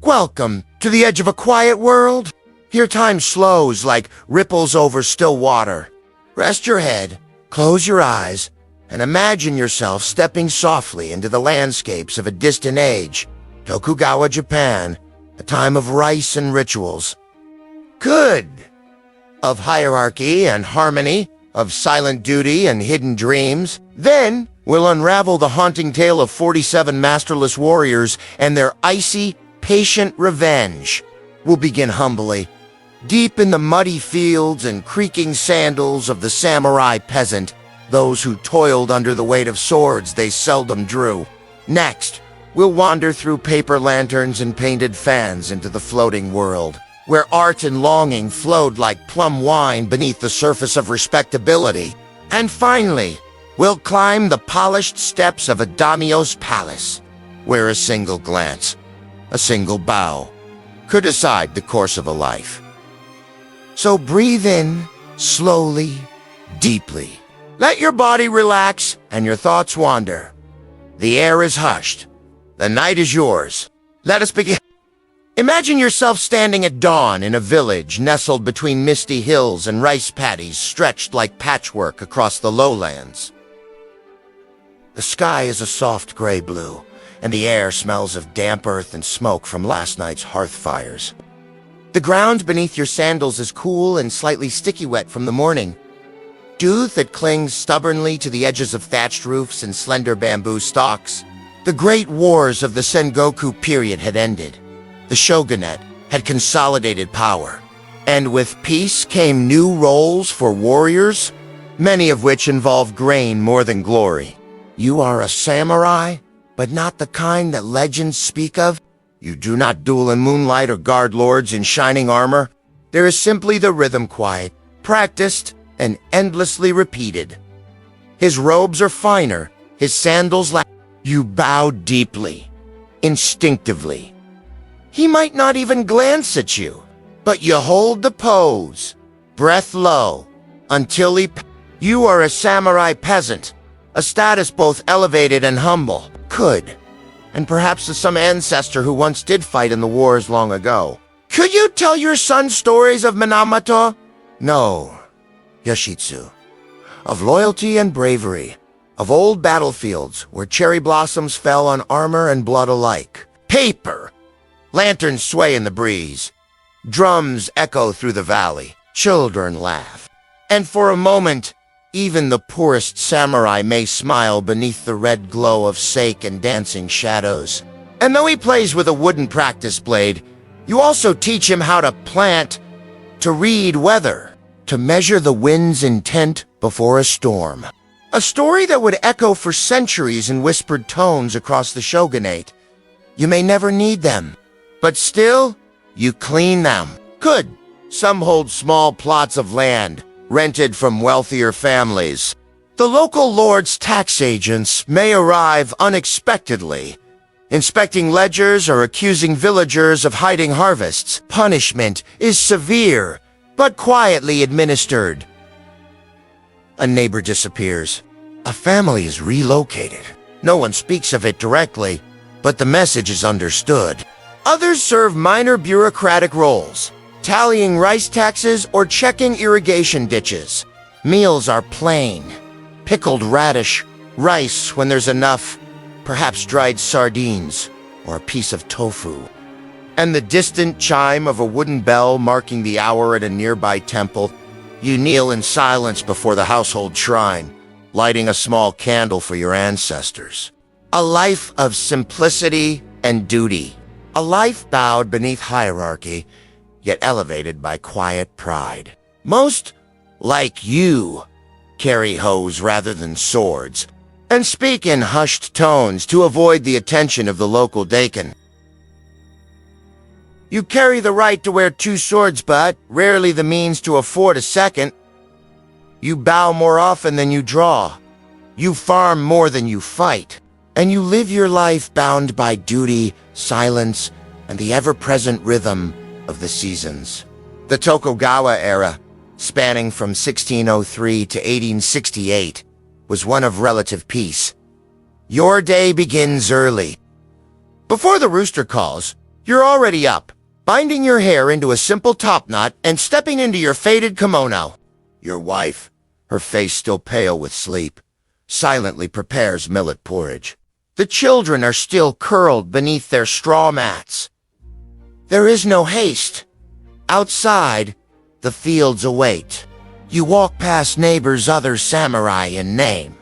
Welcome to the edge of a quiet world. Here time slows like ripples over still water. Rest your head, close your eyes, and imagine yourself stepping softly into the landscapes of a distant age, Tokugawa Japan, a time of rice and rituals. Good. Of hierarchy and harmony, of silent duty and hidden dreams. Then we'll unravel the haunting tale of 47 masterless warriors and their icy, patient revenge. We'll begin humbly, deep in the muddy fields and creaking sandals of the samurai peasant, those who toiled under the weight of swords they seldom drew. Next, we'll wander through paper lanterns and painted fans into the floating world, where art and longing flowed like plum wine beneath the surface of respectability. And finally, we'll climb the polished steps of a daimyo's palace, where a single glance, a single bow, could decide the course of a life. So breathe in, slowly, deeply. Let your body relax and your thoughts wander. The air is hushed. The night is yours. Let us begin. Imagine yourself standing at dawn in a village nestled between misty hills and rice paddies stretched like patchwork across the lowlands. The sky is a soft gray blue, and the air smells of damp earth and smoke from last night's hearth fires. The ground beneath your sandals is cool and slightly sticky wet from the morning. Dew that clings stubbornly to the edges of thatched roofs and slender bamboo stalks. The great wars of the Sengoku period had ended. The shogunate had consolidated power. And with peace came new roles for warriors, many of which involve grain more than glory. You are a samurai, but not the kind that legends speak of. You do not duel in moonlight or guard lords in shining armor. There is simply the rhythm quiet, practiced, and endlessly repeated. His robes are finer, his sandals You bow deeply, instinctively. He might not even glance at you, but you hold the pose, breath low, until You are a samurai peasant, a status both elevated and humble. And perhaps to some ancestor who once did fight in the wars long ago. Could you tell your son stories of Minamoto? No, Yoshitsu. Of loyalty and bravery. Of old battlefields where cherry blossoms fell on armor and blood alike. Paper! Lanterns sway in the breeze. Drums echo through the valley. Children laugh. And for a moment, even the poorest samurai may smile beneath the red glow of sake and dancing shadows. And though he plays with a wooden practice blade, you also teach him how to plant, to read weather, to measure the wind's intent before a storm. A story that would echo for centuries in whispered tones across the shogunate. You may never need them, but still, you clean them. Good. Some hold small plots of land, rented from wealthier families. The local lord's tax agents may arrive unexpectedly, inspecting ledgers or accusing villagers of hiding harvests. Punishment is severe, but quietly administered. A neighbor disappears. A family is relocated. No one speaks of it directly, but the message is understood. Others serve minor bureaucratic roles, tallying rice taxes or checking irrigation ditches. Meals are plain. Pickled radish, rice when there's enough, perhaps dried sardines, or a piece of tofu. And the distant chime of a wooden bell marking the hour at a nearby temple. You kneel in silence before the household shrine, lighting a small candle for your ancestors. A life of simplicity and duty. A life bowed beneath hierarchy, yet elevated by quiet pride. Most, like you, carry hoes rather than swords, and speak in hushed tones to avoid the attention of the local daikon. You carry the right to wear two swords, but rarely the means to afford a second. You bow more often than you draw. You farm more than you fight. And you live your life bound by duty, silence, and the ever-present rhythm of the seasons. The Tokugawa era, spanning from 1603 to 1868, was one of relative peace. Your day begins early. Before the rooster calls, You're already up, binding your hair into a simple top knot and stepping into your faded kimono. Your wife, her face still pale with sleep, silently prepares millet porridge. The children are still curled beneath their straw mats. There is no haste. Outside, the fields await. You walk past neighbors' other samurai in name,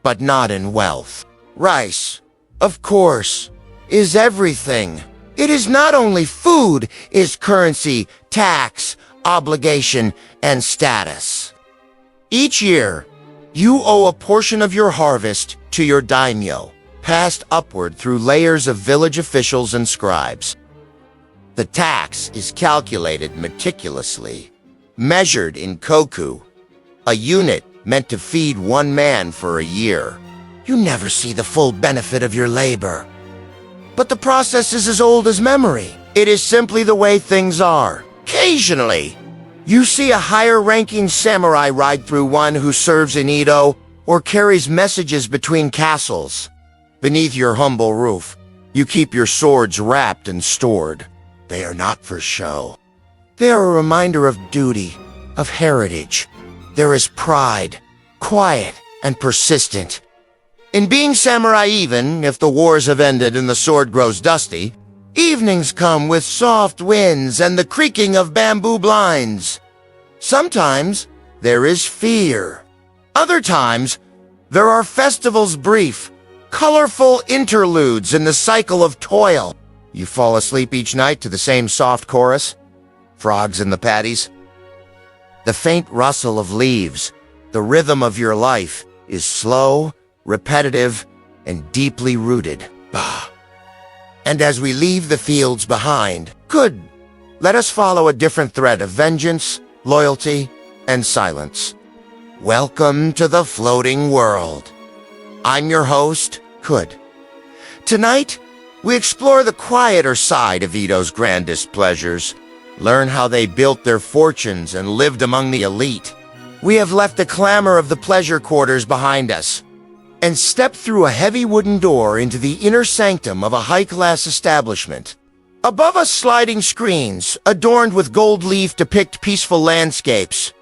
but not in wealth. Rice, of course, is everything. It is not only food, is currency, tax, obligation, and status. Each year, you owe a portion of your harvest to your daimyo, passed upward through layers of village officials and scribes. The tax is calculated meticulously, measured in koku, a unit meant to feed one man for a year. You never see the full benefit of your labor. But the process is as old as memory. It is simply the way things are. Occasionally, you see a higher-ranking samurai ride through one who serves in Edo or carries messages between castles. Beneath your humble roof, you keep your swords wrapped and stored. They are not for show. They are a reminder of duty, of heritage. There is pride, quiet and persistent. In being samurai, even if the wars have ended and the sword grows dusty, evenings come with soft winds and the creaking of bamboo blinds. Sometimes there is fear. Other times, there are festivals brief, colorful interludes in the cycle of toil. You fall asleep each night to the same soft chorus, frogs in the paddies. The faint rustle of leaves, the rhythm of your life, is slow, repetitive, and deeply rooted. Bah. And as we leave the fields behind, good, let us follow a different thread of vengeance, loyalty, and silence. Welcome to the floating world. I'm your host, Kud. Tonight, we explore the quieter side of Edo's grandest pleasures, learn how they built their fortunes and lived among the elite. We have left the clamor of the pleasure quarters behind us, and stepped through a heavy wooden door into the inner sanctum of a high-class establishment. Above us, sliding screens, adorned with gold leaf, depict peaceful landscapes.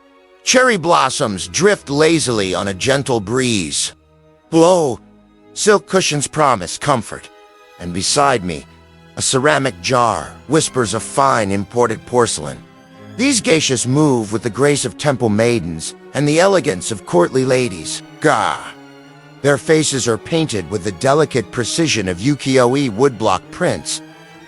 Cherry blossoms drift lazily on a gentle breeze. Below, silk cushions promise comfort, and beside me, a ceramic jar whispers of fine imported porcelain. These geishas move with the grace of temple maidens and the elegance of courtly ladies. Gah! Their faces are painted with the delicate precision of ukiyo-e woodblock prints,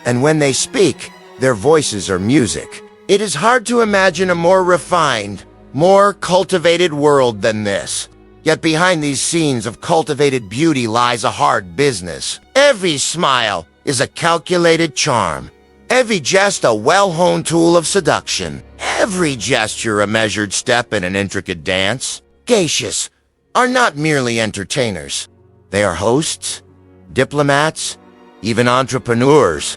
and when they speak, their voices are music. It is hard to imagine a more refined, more cultivated world than this. Yet behind these scenes of cultivated beauty lies a hard business. Every smile is a calculated charm. Every jest a well-honed tool of seduction. Every gesture a measured step in an intricate dance. Geishas are not merely entertainers. They are hosts, diplomats, even entrepreneurs.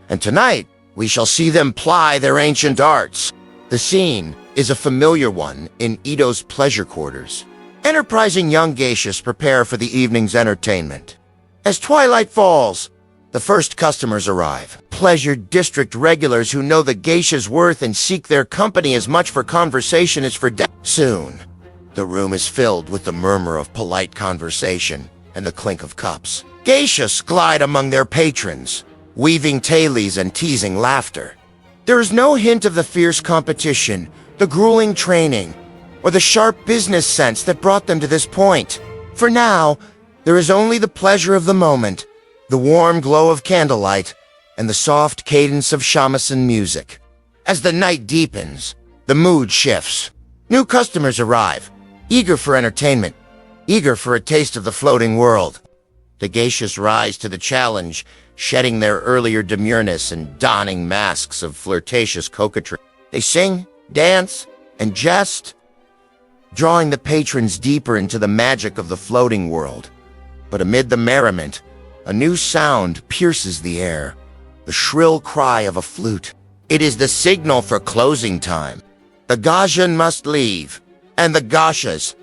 And tonight, we shall see them ply their ancient arts. The scene is a familiar one in Edo's pleasure quarters. Enterprising young geishas prepare for the evening's entertainment. As twilight falls, the first customers arrive. Pleasure district regulars who know the geisha's worth and seek their company as much for conversation as for death. Soon, the room is filled with the murmur of polite conversation and the clink of cups. Geishas glide among their patrons, weaving tales and teasing laughter. There is no hint of the fierce competition, the grueling training, or the sharp business sense that brought them to this point. For now, there is only the pleasure of the moment, the warm glow of candlelight, and the soft cadence of shamisen music. As the night deepens, the mood shifts. New customers arrive, eager for entertainment, eager for a taste of the floating world. The geishas rise to the challenge, shedding their earlier demureness and donning masks of flirtatious coquetry. They sing, dance, and jest, drawing the patrons deeper into the magic of the floating world. But amid the merriment, a new sound pierces the air, the shrill cry of a flute. It is the signal for closing time. The gaijin must leave, and the geishas,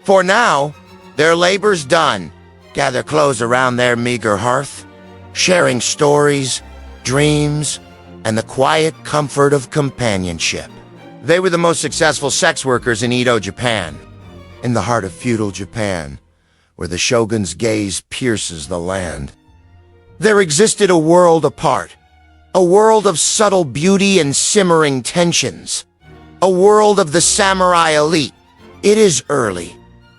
for now, their labor's done, gather close around their meager hearth, sharing stories, dreams, and the quiet comfort of companionship. They were the most successful sex workers in Edo, Japan. In the heart of feudal Japan, where the shogun's gaze pierces the land, there existed a world apart, a world of subtle beauty and simmering tensions, a world of the samurai elite. It is early,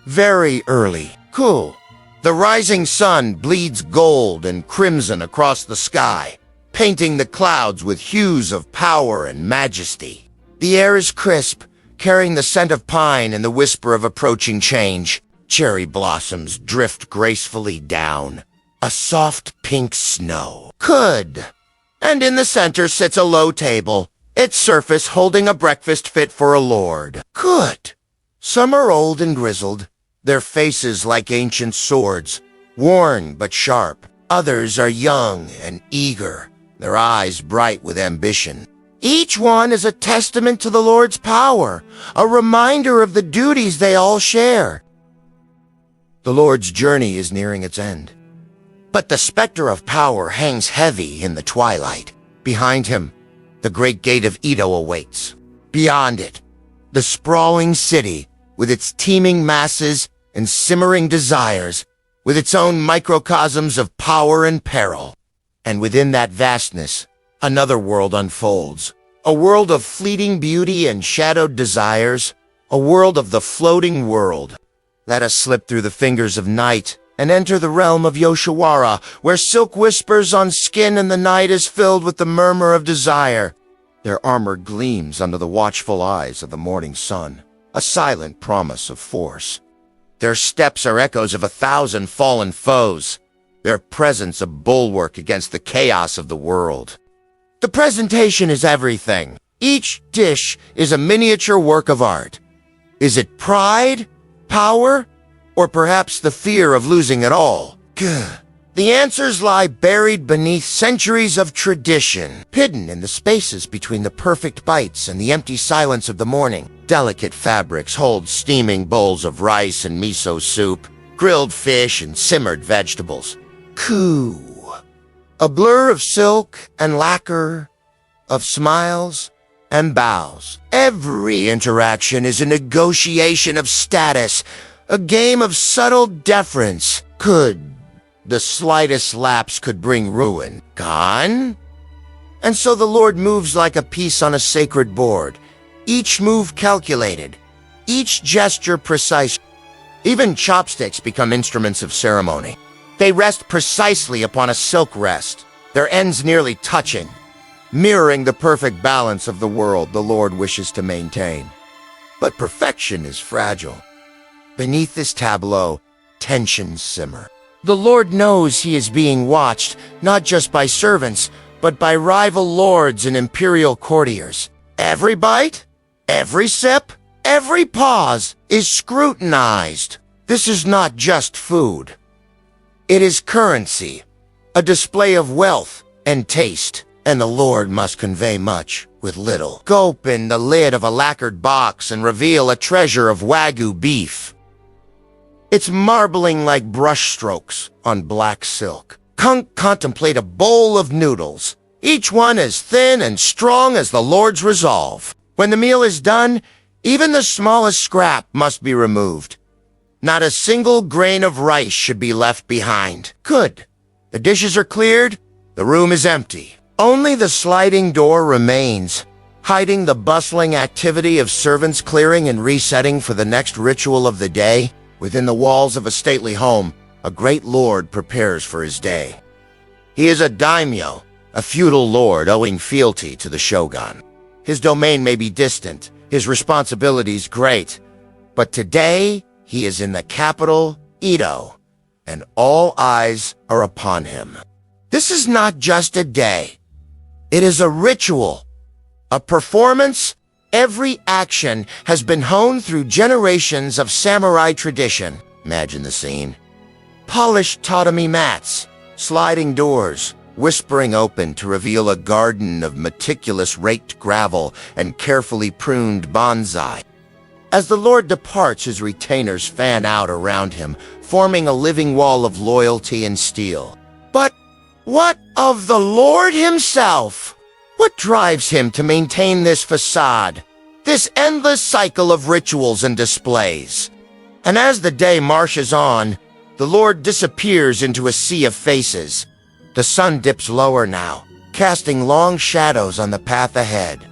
very early, cool. The rising sun bleeds gold and crimson across the sky, painting the clouds with hues of power and majesty. The air is crisp, carrying the scent of pine and the whisper of approaching change. Cherry blossoms drift gracefully down. A soft pink snow. Could. And in the center sits a low table, its surface holding a breakfast fit for a lord. Could. Some are old and grizzled, their faces like ancient swords, worn but sharp. Others are young and eager, their eyes bright with ambition. Each one is a testament to the Lord's power, a reminder of the duties they all share. The Lord's journey is nearing its end. But the specter of power hangs heavy in the twilight. Behind him, the great gate of Edo awaits. Beyond it, the sprawling city, with its teeming masses and simmering desires, with its own microcosms of power and peril. And within that vastness, another world unfolds. A world of fleeting beauty and shadowed desires. A world of the floating world. Let us slip through the fingers of night and enter the realm of Yoshiwara, where silk whispers on skin and the night is filled with the murmur of desire. Their armor gleams under the watchful eyes of the morning sun, a silent promise of force. Their steps are echoes of 1,000 fallen foes, their presence a bulwark against the chaos of the world. The presentation is everything. Each dish is a miniature work of art. Is it pride, power, or perhaps the fear of losing it all? Gah. The answers lie buried beneath centuries of tradition, hidden in the spaces between the perfect bites and the empty silence of the morning. Delicate fabrics hold steaming bowls of rice and miso soup, grilled fish and simmered vegetables. Coo. A blur of silk and lacquer, of smiles and bows. Every interaction is a negotiation of status, a game of subtle deference. The slightest lapse could bring ruin. Gone? And so the Lord moves like a piece on a sacred board, each move calculated, each gesture precise. Even chopsticks become instruments of ceremony. They rest precisely upon a silk rest, their ends nearly touching, mirroring the perfect balance of the world the Lord wishes to maintain. But perfection is fragile. Beneath this tableau, tensions simmer. The Lord knows he is being watched, not just by servants, but by rival lords and imperial courtiers. Every bite, every sip, every pause is scrutinized. This is not just food. It is currency, a display of wealth and taste, and the Lord must convey much with little. Open the lid of a lacquered box and reveal a treasure of Wagyu beef. It's marbling like brushstrokes on black silk. Contemplate a bowl of noodles, each one as thin and strong as the Lord's resolve. When the meal is done, even the smallest scrap must be removed. Not a single grain of rice should be left behind. Good. The dishes are cleared, the room is empty. Only the sliding door remains, hiding the bustling activity of servants clearing and resetting for the next ritual of the day. Within the walls of a stately home, a great lord prepares for his day. He is a daimyo, a feudal lord owing fealty to the shogun. His domain may be distant, his responsibilities great, but today he is in the capital, Edo, and all eyes are upon him. This is not just a day. It is a ritual, a performance. Every action has been honed through generations of samurai tradition. Imagine the scene. Polished tatami mats, sliding doors, whispering open to reveal a garden of meticulous raked gravel and carefully pruned bonsai. As the Lord departs, his retainers fan out around him, forming a living wall of loyalty and steel. But What of the Lord himself? What drives him to maintain this facade, this endless cycle of rituals and displays? And as the day marches on, the Lord disappears into a sea of faces. The sun dips lower now, casting long shadows on the path ahead.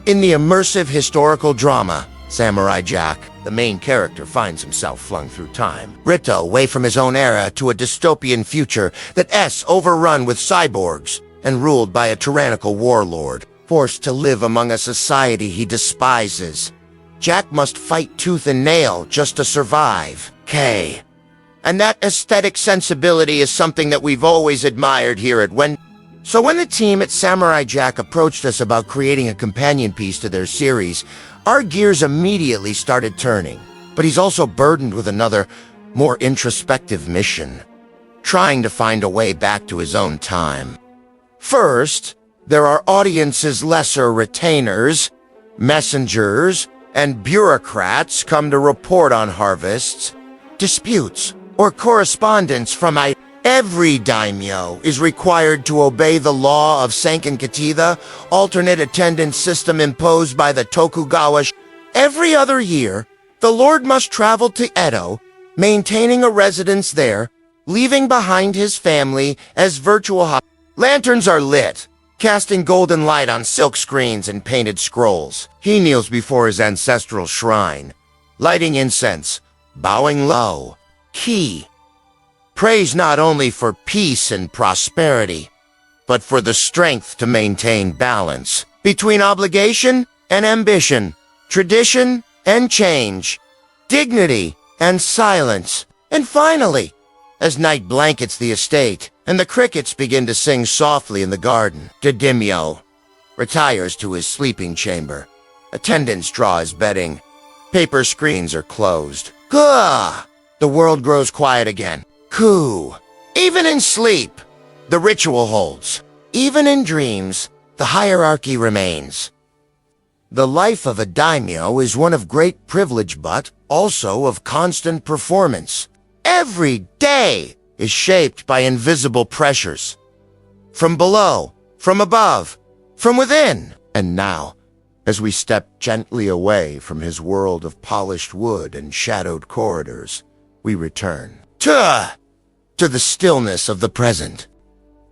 In the immersive historical drama, Samurai Jack, the main character finds himself flung through time, ripped away from his own era to a dystopian future that's overrun with cyborgs and ruled by a tyrannical warlord, forced to live among a society he despises. Jack must fight tooth and nail just to survive. And that aesthetic sensibility is something that we've always admired here at So when the team at Samurai Jack approached us about creating a companion piece to their series, our gears immediately started turning. But he's also burdened with another, more introspective mission, trying to find a way back to his own time. First, there are audience's lesser retainers, messengers, and bureaucrats come to report on harvests, disputes, or correspondence from Every daimyo is required to obey the law of Sankankati, the alternate attendance system imposed by the Tokugawa. Every other year, the Lord must travel to Edo, maintaining a residence there, leaving behind his family as virtual lanterns are lit, casting golden light on silk screens and painted scrolls. He kneels before his ancestral shrine, lighting incense, bowing low. Prays not only for peace and prosperity, but for the strength to maintain balance between obligation and ambition, tradition and change, dignity and silence. And finally, as night blankets the estate and the crickets begin to sing softly in the garden, Didimyo retires to his sleeping chamber. Attendants draw his bedding. Paper screens are closed. Gah! The world grows quiet again. Even in sleep, the ritual holds. Even in dreams, the hierarchy remains. The life of a daimyo is one of great privilege but also of constant performance. Every day is shaped by invisible pressures. From below, from above, from within. And now, as we step gently away from his world of polished wood and shadowed corridors, we return to the stillness of the present.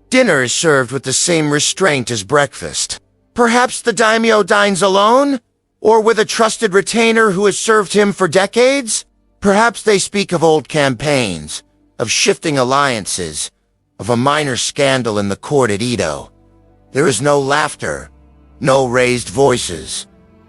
Dinner is served with the same restraint as breakfast. Perhaps the daimyo dines alone, or with a trusted retainer who has served him for decades? Perhaps they speak of old campaigns, of shifting alliances, of a minor scandal in the court at Edo. There is no laughter, no raised voices,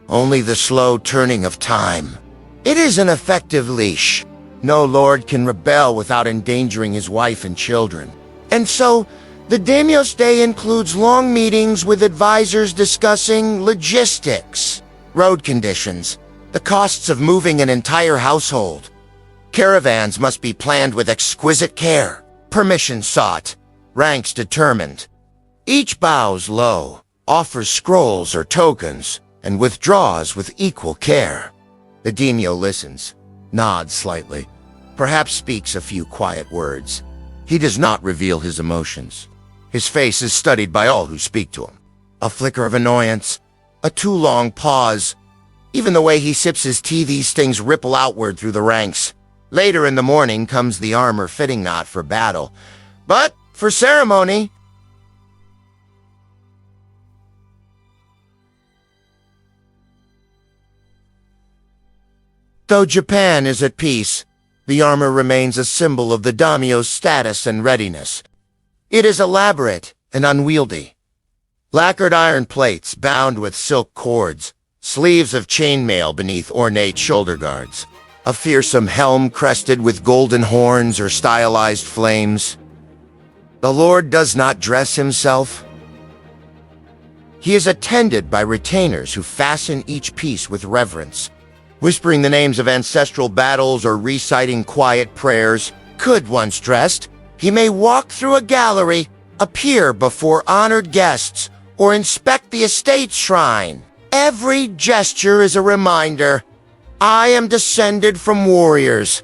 only the slow turning of time. It is an effective leash. No lord can rebel without endangering his wife and children. And so, the daimyo's day includes long meetings with advisors discussing logistics, road conditions, the costs of moving an entire household. Caravans must be planned with exquisite care, permission sought, ranks determined. Each bows low, offers scrolls or tokens, and withdraws with equal care. The daimyo listens, nods slightly, perhaps speaks a few quiet words. He does not reveal his emotions. His face is studied by all who speak to him. A flicker of annoyance, a too long pause. Even the way he sips his tea, these things ripple outward through the ranks. Later in the morning comes the armor fitting not for battle, but for ceremony. Though Japan is at peace, the armor remains a symbol of the daimyo's status and readiness. It is elaborate and unwieldy. Lacquered iron plates bound with silk cords, sleeves of chainmail beneath ornate shoulder guards, a fearsome helm crested with golden horns or stylized flames. The Lord does not dress himself. He is attended by retainers who fasten each piece with reverence, whispering the names of ancestral battles or reciting quiet prayers. Could once dressed, he may walk through a gallery, appear before honored guests, or inspect the estate's shrine. Every gesture is a reminder. I am descended from warriors,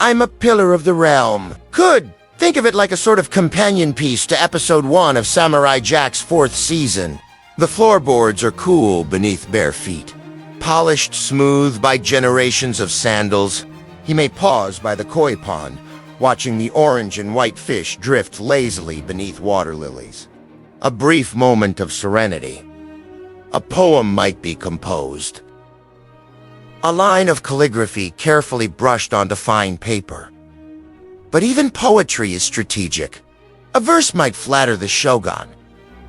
I'm a pillar of the realm. Could Think of it like a sort of companion piece to episode 1 of Samurai Jack's 4th season. The floorboards are cool beneath bare feet. Polished smooth by generations of sandals, he may pause by the koi pond, watching the orange and white fish drift lazily beneath water lilies. A brief moment of serenity. A poem might be composed. A line of calligraphy carefully brushed onto fine paper. But even poetry is strategic. A verse might flatter the shogun,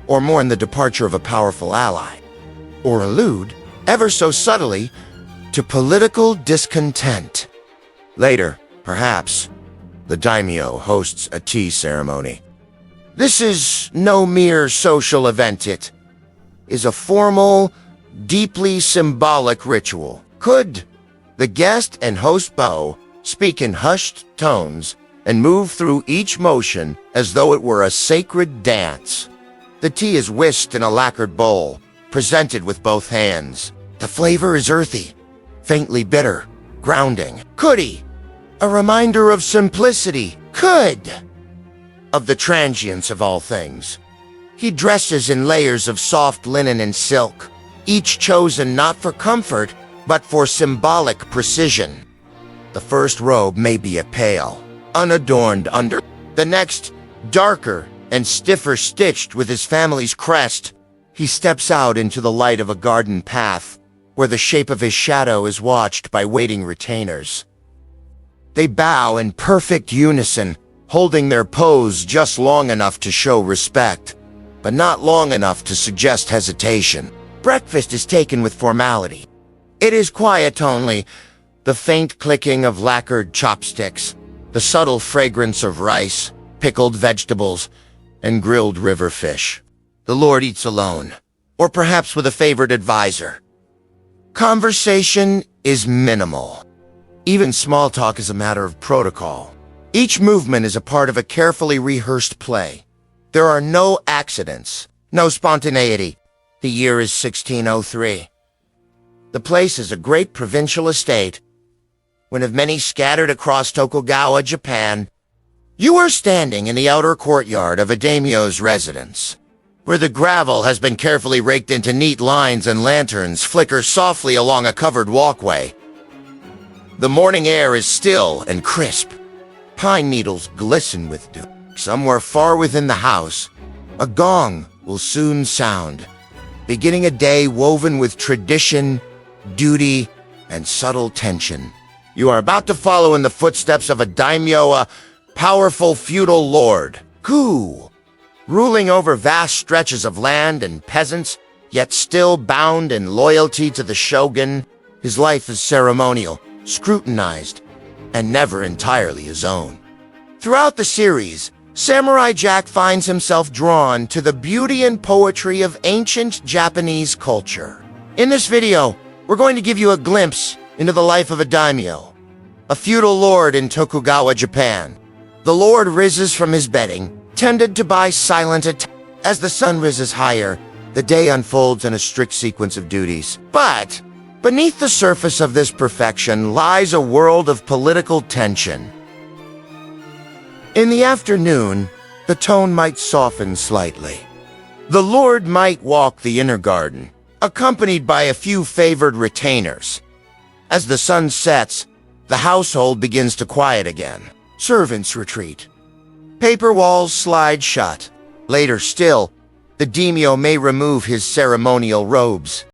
or mourn the departure of a powerful ally, or allude, ever so subtly, to political discontent. Later, perhaps, the daimyo hosts a tea ceremony. This is no mere social event, it is a formal, deeply symbolic ritual. Could the guest and host bow, speak in hushed tones, and move through each motion as though it were a sacred dance. The tea is whisked in a lacquered bowl, presented with both hands. The flavor is earthy, faintly bitter, grounding. Kudi, a reminder of simplicity. Could, of the transience of all things. He dresses in layers of soft linen and silk, each chosen not for comfort, but for symbolic precision. The first robe may be a pale, unadorned under, the next darker and stiffer stitched with his family's crest. He steps out into the light of a garden path, where the shape of his shadow is watched by waiting retainers. They bow in perfect unison, holding their pose just long enough to show respect, but not long enough to suggest hesitation. Breakfast is taken with formality. It is quiet only, the faint clicking of lacquered chopsticks, the subtle fragrance of rice, pickled vegetables, and grilled river fish. The Lord eats alone, or perhaps with a favorite advisor. Conversation is minimal. Even small talk is a matter of protocol. Each movement is a part of a carefully rehearsed play. There are no accidents, no spontaneity. The year is 1603. The place is a great provincial estate, one of many scattered across Tokugawa, Japan. You are standing in the outer courtyard of a daimyo's residence, where the gravel has been carefully raked into neat lines and lanterns flicker softly along a covered walkway. The morning air is still and crisp. Pine needles glisten with dew. Somewhere far within the house, a gong will soon sound, beginning a day woven with tradition, duty, and subtle tension. You are about to follow in the footsteps of a daimyo, a powerful feudal lord, Ku, ruling over vast stretches of land and peasants, yet still bound in loyalty to the shogun. His life is ceremonial, scrutinized, and never entirely his own. Throughout the series, Samurai Jack finds himself drawn to the beauty and poetry of ancient Japanese culture. In this video, we're going to give you a glimpse into the life of a daimyo, a feudal lord in Tokugawa, Japan. The lord rises from his bedding, tended to by silent as the sun rises higher, the day unfolds in a strict sequence of duties. But beneath the surface of this perfection lies a world of political tension. In the afternoon, the tone might soften slightly. The lord might walk the inner garden, accompanied by a few favored retainers. As the sun sets, the household begins to quiet again. Servants retreat. Paper walls slide shut. Later still, the daimyo may remove his ceremonial robes.